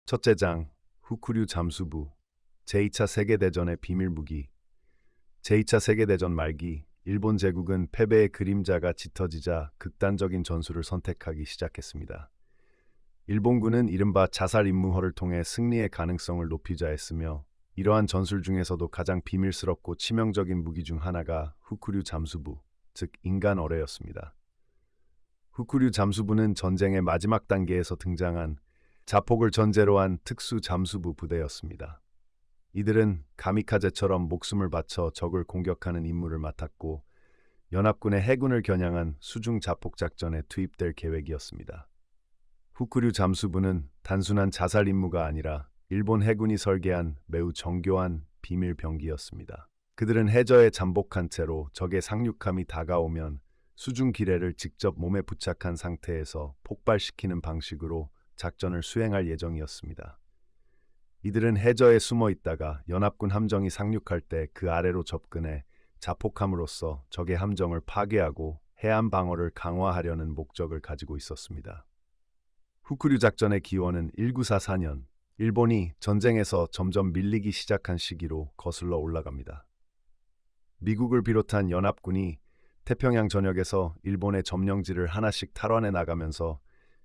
첫째 장, 후쿠류 잠수부, 제2차 세계대전의 비밀무기. 제2차 세계대전 말기, 일본 제국은 패배의 그림자가 짙어지자 극단적인 전술을 선택하기 시작했습니다. 일본군은 이른바 자살 임무허를 통해 승리의 가능성을 높이자 했으며, 이러한 전술 중에서도 가장 비밀스럽고 치명적인 무기 중 하나가 후쿠류 잠수부, 즉 인간 어뢰였습니다. 후쿠류 잠수부는 전쟁의 마지막 단계에서 등장한 자폭을 전제로 한 특수 잠수부 부대였습니다. 이들은 가미카제처럼 목숨을 바쳐 적을 공격하는 임무를 맡았고, 연합군의 해군을 겨냥한 수중 자폭 작전에 투입될 계획이었습니다. 후쿠류 잠수부는 단순한 자살 임무가 아니라 일본 해군이 설계한 매우 정교한 비밀 병기였습니다. 그들은 해저에 잠복한 채로 적의 상륙함이 다가오면 수중 기뢰를 직접 몸에 부착한 상태에서 폭발시키는 방식으로 작전을 수행할 예정이었습니다. 이들은 해저에 숨어 있다가 연합군 함정이 상륙할 때 그 아래로 접근해 자폭함으로써 적의 함정을 파괴하고 해안 방어를 강화하려는 목적을 가지고 있었습니다. 후쿠류 작전의 기원은 1944년, 일본이 전쟁에서 점점 밀리기 시작한 시기로 거슬러 올라갑니다. 미국을 비롯한 연합군이 태평양 전역에서 일본의 점령지를 하나씩 탈환해 나가면서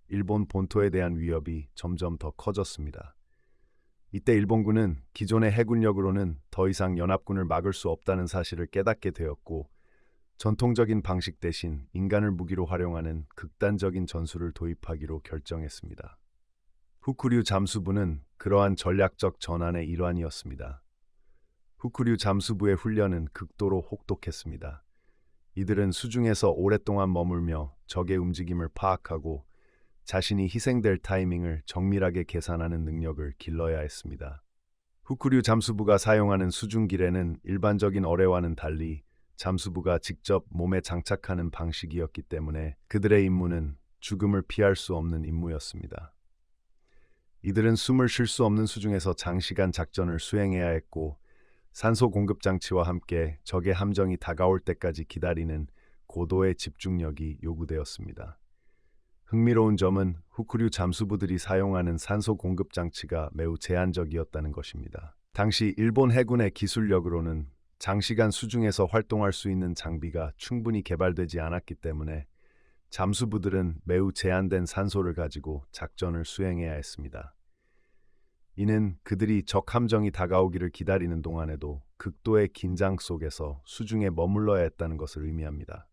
일본 본토에 대한 위협이 점점 더 커졌습니다. 이때 일본군은 기존의 해군력으로는 더 이상 연합군을 막을 수 없다는 사실을 깨닫게 되었고, 전통적인 방식 대신 인간을 무기로 활용하는 극단적인 전술을 도입하기로 결정했습니다. 후쿠류 잠수부는 그러한 전략적 전환의 일환이었습니다. 후쿠류 잠수부의 훈련은 극도로 혹독했습니다. 이들은 수중에서 오랫동안 머물며 적의 움직임을 파악하고 자신이 희생될 타이밍을 정밀하게 계산하는 능력을 길러야 했습니다. 후쿠류 잠수부가 사용하는 수중 기뢰는 일반적인 어뢰와는 달리 잠수부가 직접 몸에 장착하는 방식이었기 때문에 그들의 임무는 죽음을 피할 수 없는 임무였습니다. 이들은 숨을 쉴 수 없는 수중에서 장시간 작전을 수행해야 했고, 산소 공급 장치와 함께 적의 함정이 다가올 때까지 기다리는 고도의 집중력이 요구되었습니다. 흥미로운 점은 후쿠류 잠수부들이 사용하는 산소 공급 장치가 매우 제한적이었다는 것입니다. 당시 일본 해군의 기술력으로는 장시간 수중에서 활동할 수 있는 장비가 충분히 개발되지 않았기 때문에 잠수부들은 매우 제한된 산소를 가지고 작전을 수행해야 했습니다. 이는 그들이 적 함정이 다가오기를 기다리는 동안에도 극도의 긴장 속에서 수중에 머물러야 했다는 것을 의미합니다.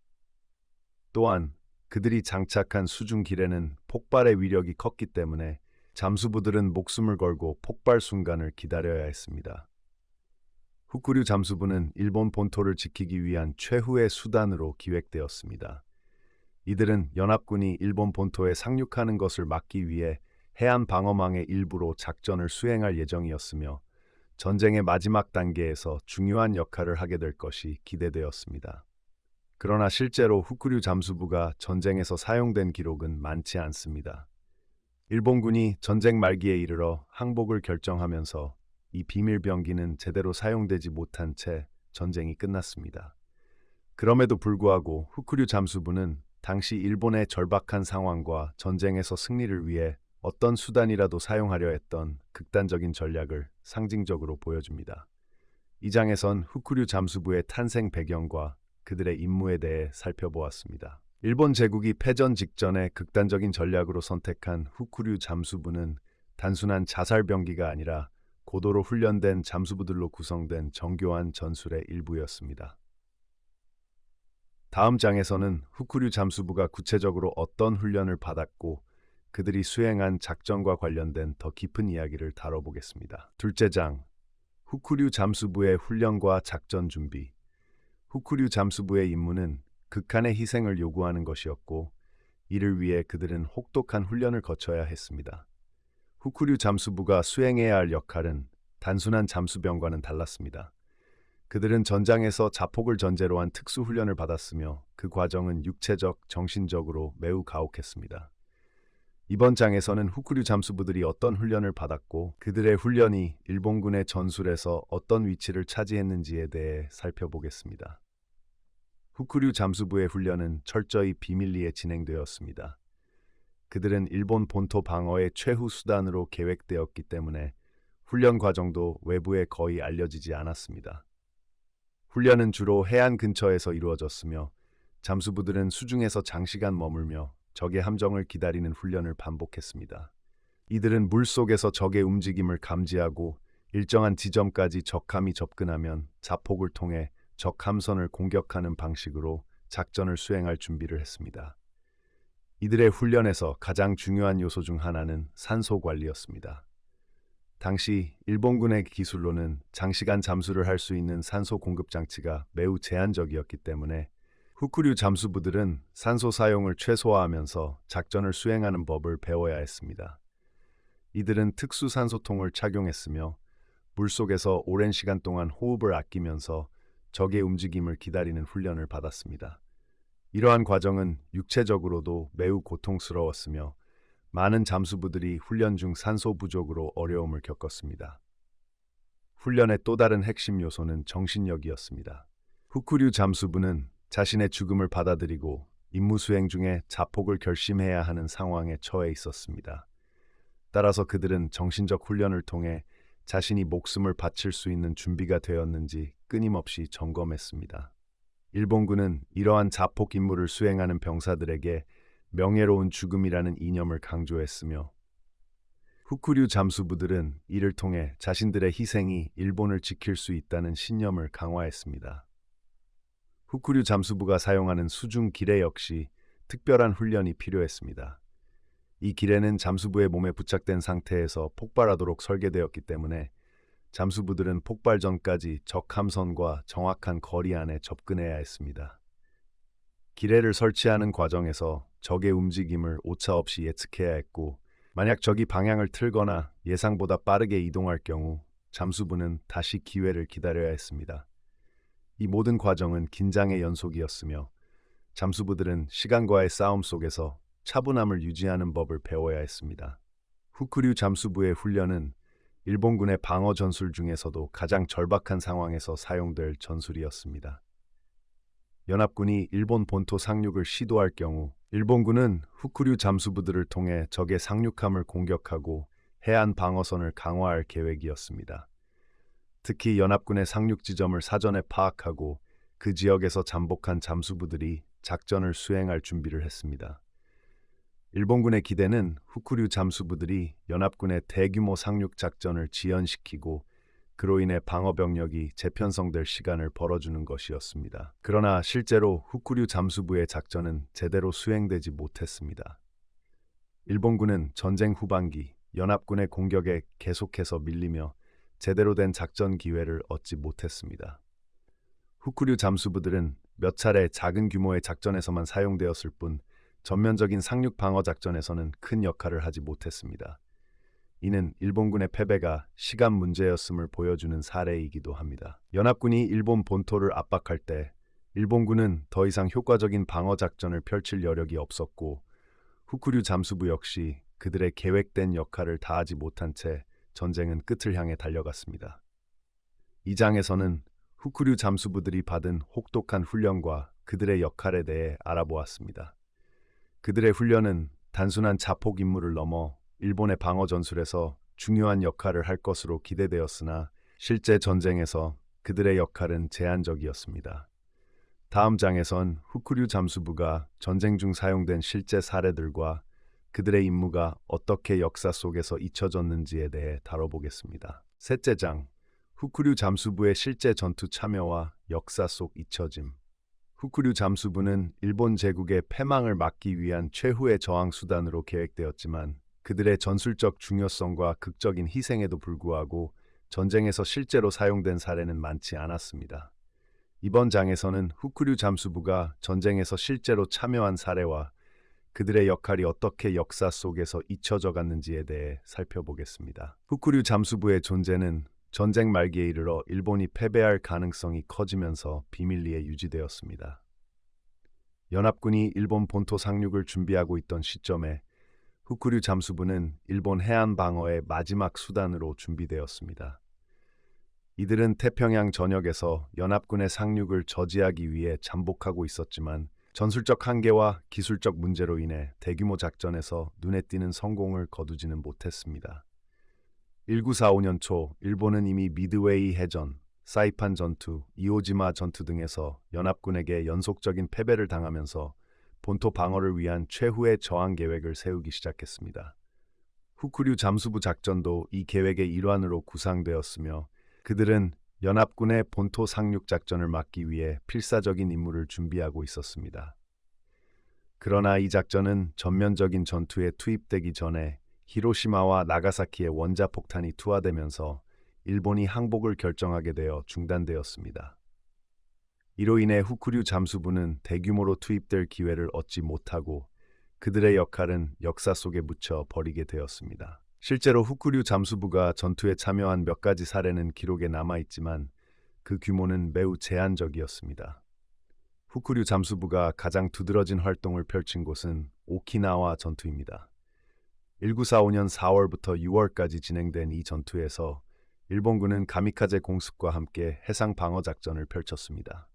또한 그들이 장착한 수중 기뢰는 폭발의 위력이 컸기 때문에 잠수부들은 목숨을 걸고 폭발 순간을 기다려야 했습니다. 후쿠류 잠수부는 일본 본토를 지키기 위한 최후의 수단으로 기획되었습니다. 이들은 연합군이 일본 본토에 상륙하는 것을 막기 위해 해안 방어망의 일부로 작전을 수행할 예정이었으며, 전쟁의 마지막 단계에서 중요한 역할을 하게 될 것이 기대되었습니다. 그러나 실제로 후쿠류 잠수부가 전쟁에서 사용된 기록은 많지 않습니다. 일본군이 전쟁 말기에 이르러 항복을 결정하면서 이 비밀 병기는 제대로 사용되지 못한 채 전쟁이 끝났습니다. 그럼에도 불구하고 후쿠류 잠수부는 당시 일본의 절박한 상황과 전쟁에서 승리를 위해 어떤 수단이라도 사용하려 했던 극단적인 전략을 상징적으로 보여줍니다. 이 장에선 후쿠류 잠수부의 탄생 배경과 그들의 임무에 대해 살펴보았습니다. 일본 제국이 패전 직전에 극단적인 전략으로 선택한 후쿠류 잠수부는 단순한 자살 병기가 아니라 고도로 훈련된 잠수부들로 구성된 정교한 전술의 일부였습니다. 다음 장에서는 후쿠류 잠수부가 구체적으로 어떤 훈련을 받았고 그들이 수행한 작전과 관련된 더 깊은 이야기를 다뤄보겠습니다. 둘째 장, 후쿠류 잠수부의 훈련과 작전 준비. 후쿠류 잠수부의 임무는 극한의 희생을 요구하는 것이었고, 이를 위해 그들은 혹독한 훈련을 거쳐야 했습니다. 후쿠류 잠수부가 수행해야 할 역할은 단순한 잠수병과는 달랐습니다. 그들은 전장에서 자폭을 전제로 한 특수 훈련을 받았으며 그 과정은 육체적, 정신적으로 매우 가혹했습니다. 이번 장에서는 후쿠류 잠수부들이 어떤 훈련을 받았고 그들의 훈련이 일본군의 전술에서 어떤 위치를 차지했는지에 대해 살펴보겠습니다. 후쿠류 잠수부의 훈련은 철저히 비밀리에 진행되었습니다. 그들은 일본 본토 방어의 최후 수단으로 계획되었기 때문에 훈련 과정도 외부에 거의 알려지지 않았습니다. 훈련은 주로 해안 근처에서 이루어졌으며 잠수부들은 수중에서 장시간 머물며 적의 함정을 기다리는 훈련을 반복했습니다. 이들은 물속에서 적의 움직임을 감지하고 일정한 지점까지 적함이 접근하면 자폭을 통해 적 함선을 공격하는 방식으로 작전을 수행할 준비를 했습니다. 이들의 훈련에서 가장 중요한 요소 중 하나는 산소 관리였습니다. 당시 일본군의 기술로는 장시간 잠수를 할 수 있는 산소 공급 장치가 매우 제한적이었기 때문에 후쿠류 잠수부들은 산소 사용을 최소화하면서 작전을 수행하는 법을 배워야 했습니다. 이들은 특수 산소통을 착용했으며 물속에서 오랜 시간 동안 호흡을 아끼면서 적의 움직임을 기다리는 훈련을 받았습니다. 이러한 과정은 육체적으로도 매우 고통스러웠으며 많은 잠수부들이 훈련 중 산소 부족으로 어려움을 겪었습니다. 훈련의 또 다른 핵심 요소는 정신력이었습니다. 후쿠류 잠수부는 자신의 죽음을 받아들이고 임무 수행 중에 자폭을 결심해야 하는 상황에 처해 있었습니다. 따라서 그들은 정신적 훈련을 통해 자신이 목숨을 바칠 수 있는 준비가 되었는지 끊임없이 점검했습니다. 일본군은 이러한 자폭 임무를 수행하는 병사들에게 명예로운 죽음이라는 이념을 강조했으며 후쿠류 잠수부들은 이를 통해 자신들의 희생이 일본을 지킬 수 있다는 신념을 강화했습니다. 후쿠류 잠수부가 사용하는 수중 기뢰 역시 특별한 훈련이 필요했습니다. 이 기뢰는 잠수부의 몸에 부착된 상태에서 폭발하도록 설계되었기 때문에 잠수부들은 폭발 전까지 적 함선과 정확한 거리 안에 접근해야 했습니다. 기뢰를 설치하는 과정에서 적의 움직임을 오차없이 예측해야 했고, 만약 적이 방향을 틀거나 예상보다 빠르게 이동할 경우 잠수부는 다시 기회를 기다려야 했습니다. 이 모든 과정은 긴장의 연속이었으며 잠수부들은 시간과의 싸움 속에서 차분함을 유지하는 법을 배워야 했습니다. 후쿠류 잠수부의 훈련은 일본군의 방어 전술 중에서도 가장 절박한 상황에서 사용될 전술이었습니다. 연합군이 일본 본토 상륙을 시도할 경우 일본군은 후쿠류 잠수부들을 통해 적의 상륙함을 공격하고 해안 방어선을 강화할 계획이었습니다. 특히 연합군의 상륙 지점을 사전에 파악하고 그 지역에서 잠복한 잠수부들이 작전을 수행할 준비를 했습니다. 일본군의 기대는 후쿠류 잠수부들이 연합군의 대규모 상륙 작전을 지연시키고 그로 인해 방어 병력이 재편성될 시간을 벌어주는 것이었습니다. 그러나 실제로 후쿠류 잠수부의 작전은 제대로 수행되지 못했습니다. 일본군은 전쟁 후반기 연합군의 공격에 계속해서 밀리며 제대로 된 작전 기회를 얻지 못했습니다. 후쿠류 잠수부들은 몇 차례 작은 규모의 작전에서만 사용되었을 뿐 전면적인 상륙 방어 작전에서는 큰 역할을 하지 못했습니다. 이는 일본군의 패배가 시간 문제였음을 보여주는 사례이기도 합니다. 연합군이 일본 본토를 압박할 때 일본군은 더 이상 효과적인 방어 작전을 펼칠 여력이 없었고 후쿠류 잠수부 역시 그들의 계획된 역할을 다하지 못한 채 전쟁은 끝을 향해 달려갔습니다. 이 장에서는 후쿠류 잠수부들이 받은 혹독한 훈련과 그들의 역할에 대해 알아보았습니다. 그들의 훈련은 단순한 자폭 임무를 넘어 일본의 방어 전술에서 중요한 역할을 할 것으로 기대되었으나 실제 전쟁에서 그들의 역할은 제한적이었습니다. 다음 장에선 후쿠류 잠수부가 전쟁 중 사용된 실제 사례들과 그들의 임무가 어떻게 역사 속에서 잊혀졌는지에 대해 다뤄보겠습니다. 셋째 장, 후쿠류 잠수부의 실제 전투 참여와 역사 속 잊혀짐. 후쿠류 잠수부는 일본 제국의 패망을 막기 위한 최후의 저항 수단으로 계획되었지만 그들의 전술적 중요성과 극적인 희생에도 불구하고 전쟁에서 실제로 사용된 사례는 많지 않았습니다. 이번 장에서는 후쿠류 잠수부가 전쟁에서 실제로 참여한 사례와 그들의 역할이 어떻게 역사 속에서 잊혀져 갔는지에 대해 살펴보겠습니다. 후쿠류 잠수부의 존재는 전쟁 말기에 이르러 일본이 패배할 가능성이 커지면서 비밀리에 유지되었습니다. 연합군이 일본 본토 상륙을 준비하고 있던 시점에 후쿠류 잠수부는 일본 해안 방어의 마지막 수단으로 준비되었습니다. 이들은 태평양 전역에서 연합군의 상륙을 저지하기 위해 잠복하고 있었지만 전술적 한계와 기술적 문제로 인해 대규모 작전에서 눈에 띄는 성공을 거두지는 못했습니다. 1945년 초 일본은 이미 미드웨이 해전, 사이판 전투, 이오지마 전투 등에서 연합군에게 연속적인 패배를 당하면서 본토 방어를 위한 최후의 저항 계획을 세우기 시작했습니다. 후쿠류 잠수부 작전도 이 계획의 일환으로 구상되었으며 그들은 연합군의 본토 상륙 작전을 막기 위해 필사적인 임무를 준비하고 있었습니다. 그러나 이 작전은 전면적인 전투에 투입되기 전에 히로시마와 나가사키의 원자폭탄이 투하되면서 일본이 항복을 결정하게 되어 중단되었습니다. 이로 인해 후쿠류 잠수부는 대규모로 투입될 기회를 얻지 못하고 그들의 역할은 역사 속에 묻혀 버리게 되었습니다. 실제로 후쿠류 잠수부가 전투에 참여한 몇 가지 사례는 기록에 남아있지만 그 규모는 매우 제한적이었습니다. 후쿠류 잠수부가 가장 두드러진 활동을 펼친 곳은 오키나와 전투입니다. 1945년 4월부터 6월까지 진행된 이 전투에서 일본군은 가미카제 공습과 함께 해상 방어 작전을 펼쳤습니다.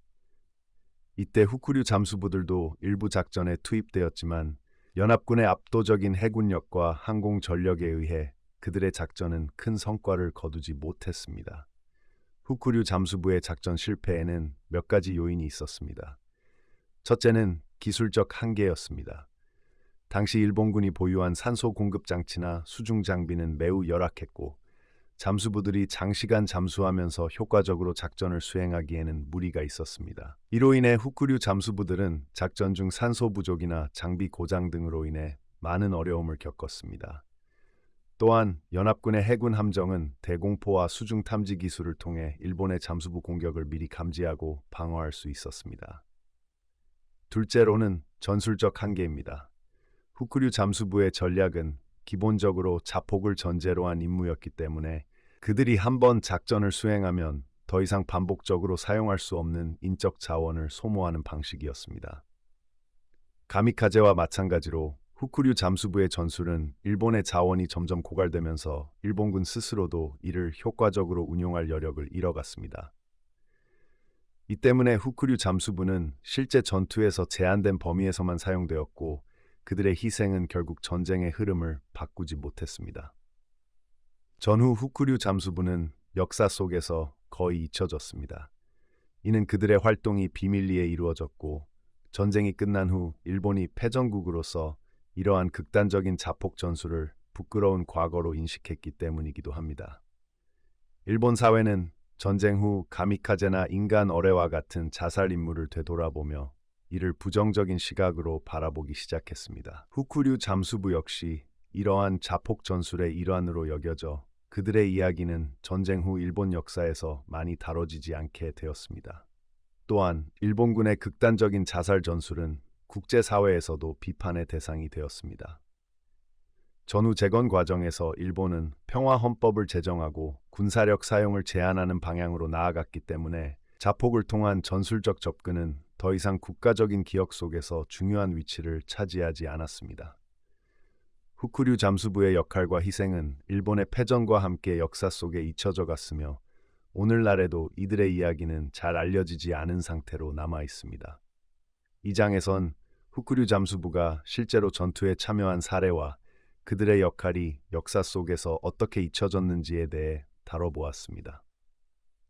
이때 후쿠류 잠수부들도 일부 작전에 투입되었지만 연합군의 압도적인 해군력과 항공 전력에 의해 그들의 작전은 큰 성과를 거두지 못했습니다. 후쿠류 잠수부의 작전 실패에는 몇 가지 요인이 있었습니다. 첫째는 기술적 한계였습니다. 당시 일본군이 보유한 산소 공급 장치나 수중 장비는 매우 열악했고 잠수부들이 장시간 잠수하면서 효과적으로 작전을 수행하기에는 무리가 있었습니다. 이로 인해 후쿠류 잠수부들은 작전 중 산소 부족이나 장비 고장 등으로 인해 많은 어려움을 겪었습니다. 또한 연합군의 해군 함정은 대공포와 수중 탐지 기술을 통해 일본의 잠수부 공격을 미리 감지하고 방어할 수 있었습니다. 둘째로는 전술적 한계입니다. 후쿠류 잠수부의 전략은 기본적으로 자폭을 전제로 한 임무였기 때문에 그들이 한번 작전을 수행하면 더 이상 반복적으로 사용할 수 없는 인적 자원을 소모하는 방식이었습니다. 가미카제와 마찬가지로 후쿠류 잠수부의 전술은 일본의 자원이 점점 고갈되면서 일본군 스스로도 이를 효과적으로 운용할 여력을 잃어갔습니다. 이 때문에 후쿠류 잠수부는 실제 전투에서 제한된 범위에서만 사용되었고 그들의 희생은 결국 전쟁의 흐름을 바꾸지 못했습니다. 전후 후쿠류 잠수부는 역사 속에서 거의 잊혀졌습니다. 이는 그들의 활동이 비밀리에 이루어졌고 전쟁이 끝난 후 일본이 패전국으로서 이러한 극단적인 자폭 전술을 부끄러운 과거로 인식했기 때문이기도 합니다. 일본 사회는 전쟁 후 가미카제나 인간 어뢰와 같은 자살 임무를 되돌아보며 이를 부정적인 시각으로 바라보기 시작했습니다. 후쿠류 잠수부 역시 이러한 자폭 전술의 일환으로 여겨져 그들의 이야기는 전쟁 후 일본 역사에서 많이 다뤄지지 않게 되었습니다. 또한 일본군의 극단적인 자살 전술은 국제사회에서도 비판의 대상이 되었습니다. 전후 재건 과정에서 일본은 평화 헌법을 제정하고 군사력 사용을 제한하는 방향으로 나아갔기 때문에 자폭을 통한 전술적 접근은 더 이상 국가적인 기억 속에서 중요한 위치를 차지하지 않았습니다. 후쿠류 잠수부의 역할과 희생은 일본의 패전과 함께 역사 속에 잊혀져 갔으며 오늘날에도 이들의 이야기는 잘 알려지지 않은 상태로 남아 있습니다. 이 장에선 후쿠류 잠수부가 실제로 전투에 참여한 사례와 그들의 역할이 역사 속에서 어떻게 잊혀졌는지에 대해 다뤄보았습니다.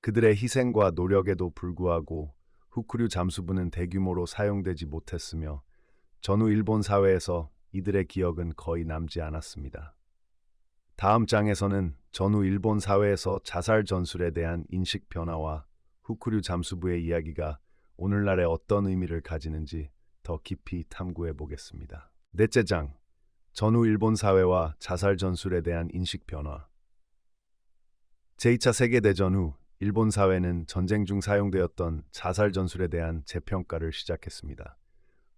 그들의 희생과 노력에도 불구하고 후쿠류 잠수부는 대규모로 사용되지 못했으며 전후 일본 사회에서 이들의 기억은 거의 남지 않았습니다. 다음 장에서는 전후 일본 사회에서 자살 전술에 대한 인식 변화와 후쿠류 잠수부의 이야기가 오늘날에 어떤 의미를 가지는지 더 깊이 탐구해 보겠습니다. 넷째 장, 전후 일본 사회와 자살 전술에 대한 인식 변화. 제2차 세계대전 후 일본 사회는 전쟁 중 사용되었던 자살 전술에 대한 재평가를 시작했습니다.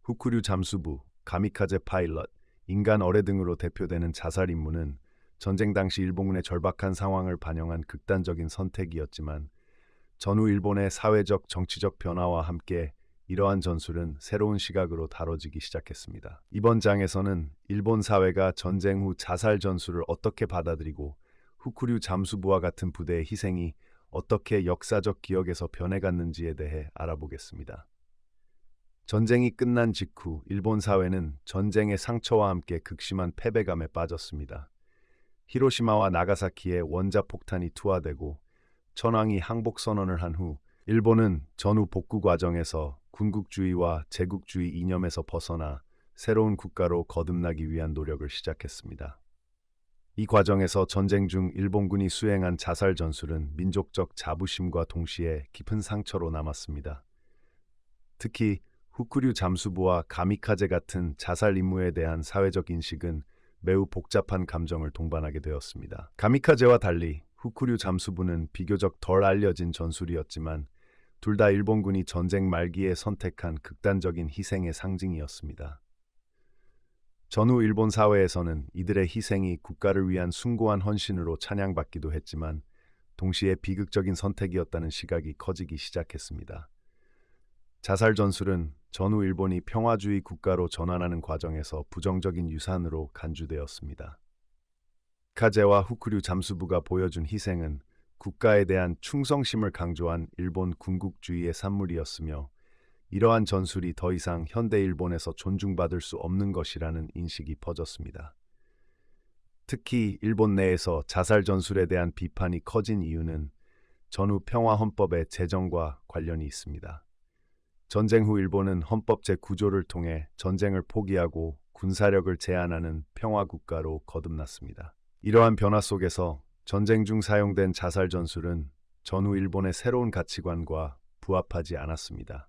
후쿠류 잠수부, 가미카제 파일럿, 인간 어뢰 등으로 대표되는 자살 임무는 전쟁 당시 일본군의 절박한 상황을 반영한 극단적인 선택이었지만 전후 일본의 사회적 정치적 변화와 함께 이러한 전술은 새로운 시각으로 다뤄지기 시작했습니다. 이번 장에서는 일본 사회가 전쟁 후 자살 전술을 어떻게 받아들이고 후쿠류 잠수부와 같은 부대의 희생이 어떻게 역사적 기억에서 변해갔는지에 대해 알아보겠습니다. 전쟁이 끝난 직후 일본 사회는 전쟁의 상처와 함께 극심한 패배감에 빠졌습니다. 히로시마와 나가사키에 원자폭탄이 투하되고 천황이 항복 선언을 한 후 일본은 전후 복구 과정에서 군국주의와 제국주의 이념에서 벗어나 새로운 국가로 거듭나기 위한 노력을 시작했습니다. 이 과정에서 전쟁 중 일본군이 수행한 자살 전술은 민족적 자부심과 동시에 깊은 상처로 남았습니다. 특히 후쿠류 잠수부와 가미카제 같은 자살 임무에 대한 사회적 인식은 매우 복잡한 감정을 동반하게 되었습니다. 가미카제와 달리 후쿠류 잠수부는 비교적 덜 알려진 전술이었지만 둘 다 일본군이 전쟁 말기에 선택한 극단적인 희생의 상징이었습니다. 전후 일본 사회에서는 이들의 희생이 국가를 위한 숭고한 헌신으로 찬양받기도 했지만 동시에 비극적인 선택이었다는 시각이 커지기 시작했습니다. 자살 전술은 전후 일본이 평화주의 국가로 전환하는 과정에서 부정적인 유산으로 간주되었습니다. 카제와 후쿠류 잠수부가 보여준 희생은 국가에 대한 충성심을 강조한 일본 군국주의의 산물이었으며 이러한 전술이 더 이상 현대 일본에서 존중받을 수 없는 것이라는 인식이 퍼졌습니다. 특히 일본 내에서 자살 전술에 대한 비판이 커진 이유는 전후 평화 헌법의 제정과 관련이 있습니다. 전쟁 후 일본은 헌법 제9조를 통해 전쟁을 포기하고 군사력을 제한하는 평화 국가로 거듭났습니다. 이러한 변화 속에서 전쟁 중 사용된 자살 전술은 전후 일본의 새로운 가치관과 부합하지 않았습니다.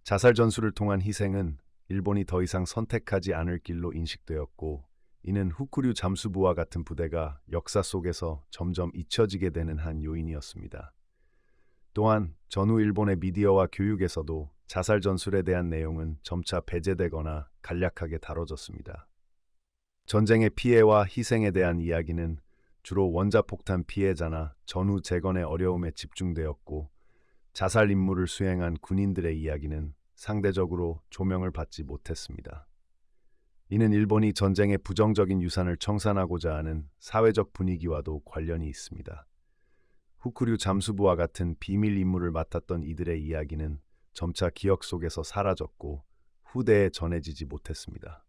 자살 전술을 통한 희생은 일본이 더 이상 선택하지 않을 길로 인식되었고, 이는 후쿠류 잠수부와 같은 부대가 역사 속에서 점점 잊혀지게 되는 한 요인이었습니다. 또한 전후 일본의 미디어와 교육에서도 자살 전술에 대한 내용은 점차 배제되거나 간략하게 다뤄졌습니다. 전쟁의 피해와 희생에 대한 이야기는 주로 원자폭탄 피해자나 전후 재건의 어려움에 집중되었고, 자살 임무를 수행한 군인들의 이야기는 상대적으로 조명을 받지 못했습니다. 이는 일본이 전쟁의 부정적인 유산을 청산하고자 하는 사회적 분위기와도 관련이 있습니다. 후쿠류 잠수부와 같은 비밀 임무를 맡았던 이들의 이야기는 점차 기억 속에서 사라졌고 후대에 전해지지 못했습니다.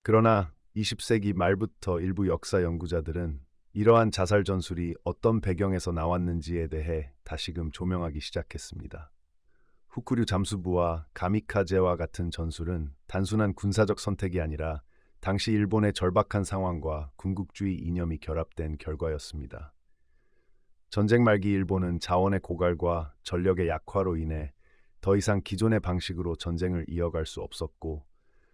그러나 20세기 말부터 일부 역사 연구자들은 이러한 자살 전술이 어떤 배경에서 나왔는지에 대해 다시금 조명하기 시작했습니다. 후쿠류 잠수부와 가미카제와 같은 전술은 단순한 군사적 선택이 아니라 당시 일본의 절박한 상황과 군국주의 이념이 결합된 결과였습니다. 전쟁 말기 일본은 자원의 고갈과 전력의 약화로 인해 더 이상 기존의 방식으로 전쟁을 이어갈 수 없었고,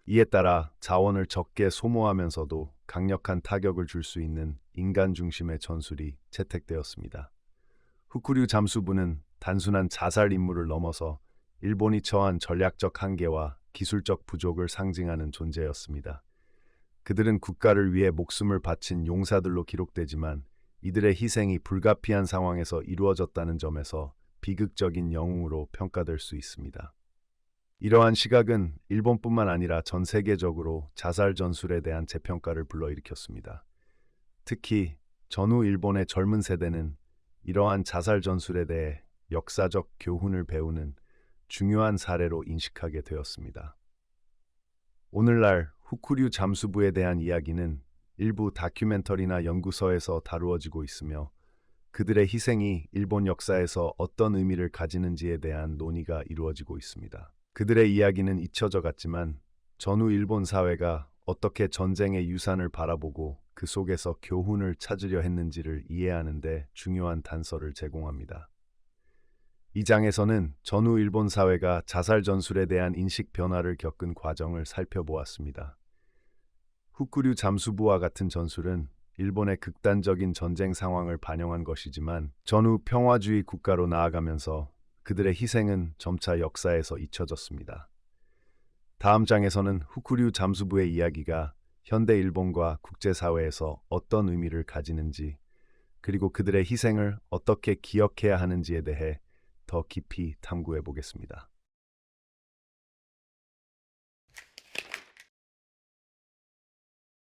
이에 따라 자원을 적게 소모하면서도 강력한 타격을 줄 수 있는 인간 중심의 전술이 채택되었습니다. 후쿠류 잠수부는 단순한 자살 임무를 넘어서 일본이 처한 전략적 한계와 기술적 부족을 상징하는 존재였습니다. 그들은 국가를 위해 목숨을 바친 용사들로 기록되지만 이들의 희생이 불가피한 상황에서 이루어졌다는 점에서 비극적인 영웅으로 평가될 수 있습니다. 이러한 시각은 일본뿐만 아니라 전 세계적으로 자살 전술에 대한 재평가를 불러일으켰습니다. 특히 전후 일본의 젊은 세대는 이러한 자살 전술에 대해 역사적 교훈을 배우는 중요한 사례로 인식하게 되었습니다. 오늘날 후쿠류 잠수부에 대한 이야기는 일부 다큐멘터리나 연구서에서 다루어지고 있으며 그들의 희생이 일본 역사에서 어떤 의미를 가지는지에 대한 논의가 이루어지고 있습니다. 그들의 이야기는 잊혀져 갔지만 전후 일본 사회가 어떻게 전쟁의 유산을 바라보고 그 속에서 교훈을 찾으려 했는지를 이해하는 데 중요한 단서를 제공합니다. 이 장에서는 전후 일본 사회가 자살 전술에 대한 인식 변화를 겪은 과정을 살펴보았습니다. 후쿠류 잠수부와 같은 전술은 일본의 극단적인 전쟁 상황을 반영한 것이지만 전후 평화주의 국가로 나아가면서 그들의 희생은 점차 역사에서 잊혀졌습니다. 다음 장에서는 후쿠류 잠수부의 이야기가 현대 일본과 국제사회에서 어떤 의미를 가지는지, 그리고 그들의 희생을 어떻게 기억해야 하는지에 대해 더 깊이 탐구해 보겠습니다.